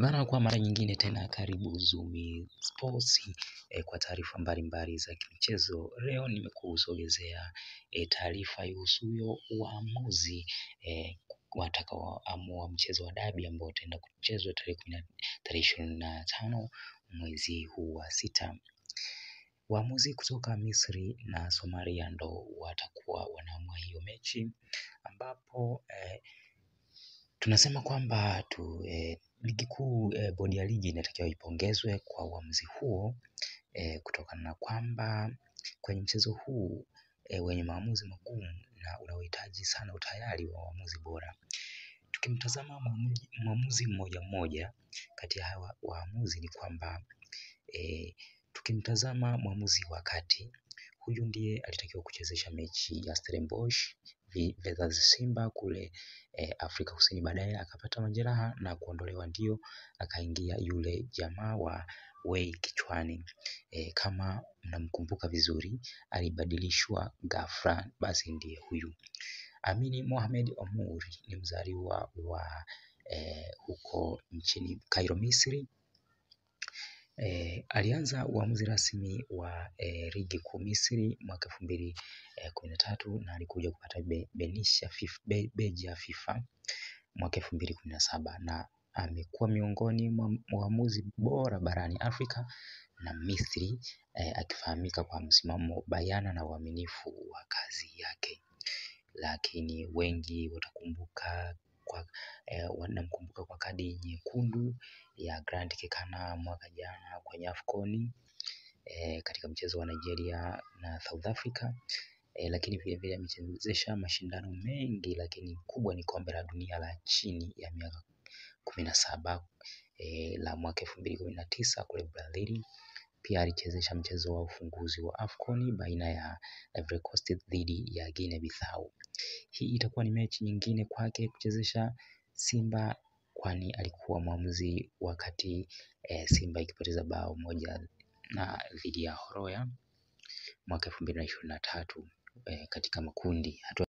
Bana, kwa mara nyingine tena karibu Zumi Sports kwa taarifa mbalimbali za kimichezo. Leo nimekusogezea taarifa ihusuyo uamuzi watakaoamua mchezo wa dabi ambao utaenda kuchezwa tarehe 25 mwezi huu wa sita. Waamuzi kutoka Misri na Somalia ndo watakuwa wanaamua hiyo mechi, ambapo tunasema kwamba ligi kuu, bodi ya ligi inatakiwa ipongezwe kwa uamuzi huo, kutokana na kwamba kwenye mchezo huu wenye maamuzi magumu na unaohitaji sana utayari wa waamuzi bora. Tukimtazama mwamuzi mmoja mmoja kati ya hawa waamuzi ni kwamba tukimtazama mwamuzi wa kati, huyu ndiye alitakiwa kuchezesha mechi ya Stellenbosch versus Simba kule Afrika Kusini. Baadaye akapata majeraha na kuondolewa, ndio akaingia yule jamaa wa Wei Kichwani. Kama mnamkumbuka vizuri, alibadilishwa ghafla, basi ndiye huyu. Amini Mohamed Omuri ni mzaliwa wa huko nchini Cairo, Misri. Alianza uamuzi rasmi wa ligi kuu Misri mwaka 2013 na alikuja kupata beji ya FIFA mwaka 2017, na amekuwa miongoni mwa waamuzi bora barani Afrika na Misri, akifahamika kwa msimamo bayana na uaminifu wa kazi yake. Lakini wengi wanamkumbuka kwa kadi nyekundu ya Grant Kekana mwaka jana kwenye AFCON katika mchezo wa Nigeria na South Africa. Lakini vile vile amechezesha mashindano mengi, lakini kubwa ni kombe la dunia la chini ya miaka 17 la mwaka 2019 kule Brazil. Pia alichezesha mchezo wa ufunguzi wa AFCON baina ya Ivory Coast dhidi ya Guinea Bissau. Hii itakuwa ni mechi nyingine kwake kuchezesha Simba, kwani alikuwa mwamuzi wakati Simba ikipoteza bao moja dhidi ya Horoya mwaka 2023 katika makundi.